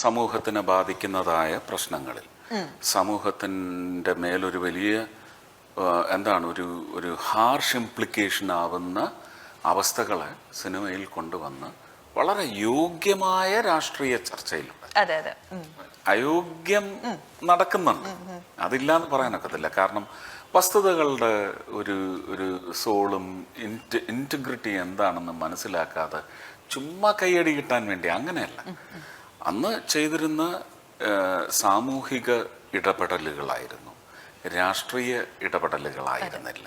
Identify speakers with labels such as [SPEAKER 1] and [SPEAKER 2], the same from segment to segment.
[SPEAKER 1] സമൂഹത്തിനെ ബാധിക്കുന്നതായ പ്രശ്നങ്ങളിൽ സമൂഹത്തിൻ്റെ മേലൊരു വലിയ എന്താണ് ഒരു ഒരു ഹാർഷ് ഇംപ്ലിക്കേഷൻ ആവുന്ന അവസ്ഥകളെ സിനിമയിൽ കൊണ്ടുവന്ന് വളരെ യോഗ്യമായ രാഷ്ട്രീയ ചർച്ചയിലുണ്ട്. അയോഗ്യം നടക്കുന്നുണ്ട്, അതില്ലാന്ന് പറയാനൊക്കത്തില്ല. കാരണം വസ്തുതകളുടെ ഒരു ഒരു സോളും ഇൻറ്റഗ്രിറ്റി എന്താണെന്ന് മനസ്സിലാക്കാതെ ചുമ്മാ കൈയടി കിട്ടാൻ വേണ്ടി അങ്ങനെയല്ല. അന്ന് ചെയ്തിരുന്ന സാമൂഹിക ഇടപെടലുകളായിരുന്നു, രാഷ്ട്രീയ ഇടപെടലുകളായിരുന്നില്ല.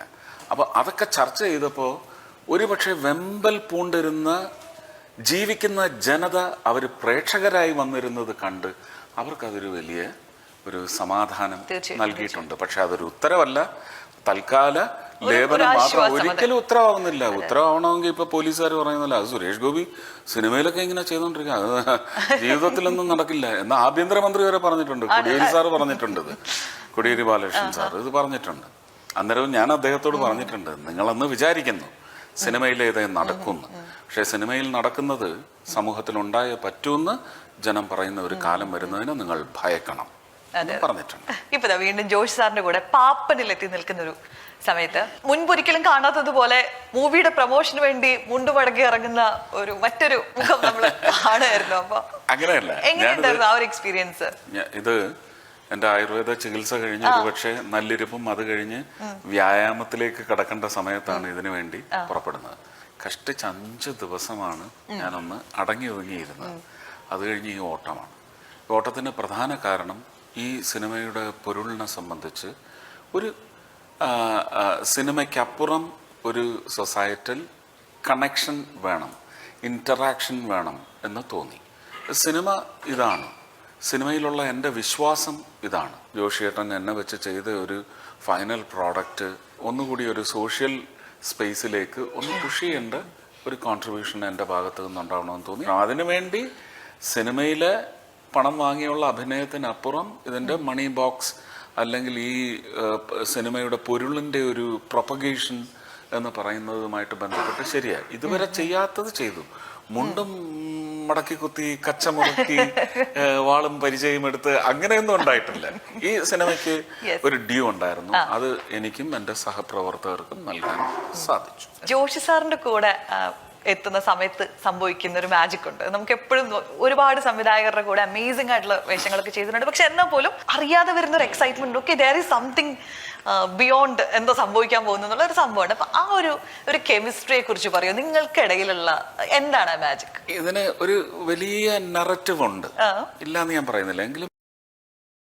[SPEAKER 1] അപ്പോൾ അതൊക്കെ ചർച്ച ചെയ്തപ്പോൾ ഒരുപക്ഷെ വെമ്പൽ പൂണ്ടിരുന്ന ജീവിക്കുന്ന ജനത അവർ പ്രേക്ഷകരായി വന്നിരുന്നത് കണ്ട് അവർക്കതൊരു വലിയ ഒരു സമാധാനം നൽകിയിട്ടുണ്ട്. പക്ഷെ അതൊരു ഉത്തരവല്ല, തൽക്കാല ലേപനം മാത്രം. ഒരിക്കലും ഉത്തരവാകുന്നില്ല. ഉത്തരവാകണമെങ്കിൽ ഇപ്പൊ പോലീസുകാർ പറയുന്നില്ല, അത് സുരേഷ് ഗോപി സിനിമയിലൊക്കെ ഇങ്ങനെ ചെയ്തോണ്ടിരിക്കുക, അത് ജീവിതത്തിലൊന്നും നടക്കില്ല എന്ന് ആഭ്യന്തരമന്ത്രി വരെ പറഞ്ഞിട്ടുണ്ട്. കോടിയേരി സാറ് പറഞ്ഞിട്ടുണ്ട്, കോടിയേരി ബാലകൃഷ്ണൻ സാർ ഇത് പറഞ്ഞിട്ടുണ്ട്. അന്നേരവും ഞാൻ അദ്ദേഹത്തോട് പറഞ്ഞിട്ടുണ്ട്, നിങ്ങളന്ന് വിചാരിക്കുന്നു സിനിമയിൽ ഇതേ നടക്കുന്നു, പക്ഷെ സിനിമയിൽ നടക്കുന്നത് സമൂഹത്തിൽ ഉണ്ടായേ പറ്റൂന്ന് ജനം പറയുന്ന ഒരു കാലം വരുന്നതിന് നിങ്ങൾ ഭയക്കണം പറഞ്ഞിട്ടുണ്ട്.
[SPEAKER 2] ഇപ്പൊ വീണ്ടും ജോഷി സാറിന്റെ കൂടെ പാപ്പനിലെത്തി നിൽക്കുന്ന ഒരു സമയത്ത് മുൻപൊരിക്കലും കാണാത്തതുപോലെ മൂവിയുടെ പ്രൊമോഷന് വേണ്ടി മുണ്ടുമടക്കി ഇറങ്ങുന്ന ഒരു മറ്റൊരു മുഖം നമ്മൾ കാണുമായിരുന്നു. അപ്പൊ
[SPEAKER 1] അങ്ങനെയല്ല,
[SPEAKER 2] എങ്ങനെയുണ്ടായിരുന്നു ആ ഒരു എക്സ്പീരിയൻസ്?
[SPEAKER 1] ഇത് എൻ്റെ ആയുർവേദ ചികിത്സ കഴിഞ്ഞ് ഒരുപക്ഷെ നല്ലിരിപ്പും അത് കഴിഞ്ഞ് വ്യായാമത്തിലേക്ക് കടക്കേണ്ട സമയത്താണ് ഇതിനു വേണ്ടി പുറപ്പെടുന്നത്. കഷ്ടിച്ച് 5 ദിവസമാണ് ഞാനൊന്ന് അടങ്ങി ഒതുങ്ങിയിരുന്നത്. അത് കഴിഞ്ഞ് ഈ ഓട്ടമാണ്. ഓട്ടത്തിന് പ്രധാന കാരണം ഈ സിനിമയുടെ പൊരുളിനെ സംബന്ധിച്ച് ഒരു സിനിമയ്ക്കപ്പുറം ഒരു സൊസൈറ്റൽ കണക്ഷൻ വേണം, ഇൻറ്ററാക്ഷൻ വേണം എന്ന് തോന്നി. സിനിമ ഇതാണ്, സിനിമയിലുള്ള എൻ്റെ വിശ്വാസം ഇതാണ്. ജോഷിയേട്ടൻ എന്നെ വെച്ച് ചെയ്ത ഒരു ഫൈനൽ പ്രോഡക്റ്റ് ഒന്നുകൂടി ഒരു സോഷ്യൽ സ്പേസിലേക്ക് ഒന്ന് പുഷ് ചെയ്യേണ്ട ഒരു കോൺട്രിബ്യൂഷൻ എൻ്റെ ഭാഗത്ത് നിന്നുണ്ടാവണമെന്ന് തോന്നി. അതിനുവേണ്ടി സിനിമയിലെ പണം വാങ്ങിയുള്ള അഭിനയത്തിനപ്പുറം ഇതിൻ്റെ മണി ബോക്സ് അല്ലെങ്കിൽ ഈ സിനിമയുടെ പൊരുളിൻ്റെ ഒരു പ്രൊപ്പഗേഷൻ എന്ന് പറയുന്നതുമായിട്ട് ബന്ധപ്പെട്ട് ശരിയായി ഇതുവരെ ചെയ്യാത്തത് ചെയ്തു. മുണ്ടും മടക്കി കുത്തി കച്ചമുറക്കി വാളും പരിചയം എടുത്ത് അങ്ങനെയൊന്നും ഉണ്ടായിട്ടില്ല. ഈ സിനിമയ്ക്ക് ഒരു ഡ്യൂ ഉണ്ടായിരുന്നു, അത് എനിക്കും എൻ്റെ സഹപ്രവർത്തകർക്കും നൽകാൻ സാധിച്ചു.
[SPEAKER 2] ജോഷി സാറിന്റെ കൂടെ എത്തുന്ന സമയത്ത് സംഭവിക്കുന്ന ഒരു മാജിക് ഉണ്ട്. നമുക്ക് എപ്പോഴും ഒരുപാട് സംവിധായകരുടെ കൂടെ അമേസിംഗ് ആയിട്ടുള്ള വേഷങ്ങളൊക്കെ ചെയ്തിട്ടുണ്ട്. പക്ഷെ എന്നാൽ പോലും അറിയാതെ വരുന്ന ഒരു excitement, okay there is something beyond എന്തോ സംഭവിക്കാൻ പോകുന്നു എന്നുള്ള ഒരു സംഭവമുണ്ട്. അപ്പൊ ആ ഒരു കെമിസ്ട്രിയെ കുറിച്ച് പറയൂ, നിങ്ങൾക്കിടയിലുള്ള എന്താണ് ആ മാജിക്?
[SPEAKER 1] ഇതിന് ഒരു വലിയ നറേറ്റീവ് ഉണ്ട്, ഇല്ലാന്ന് ഞാൻ പറയുന്നില്ല, എങ്കിലും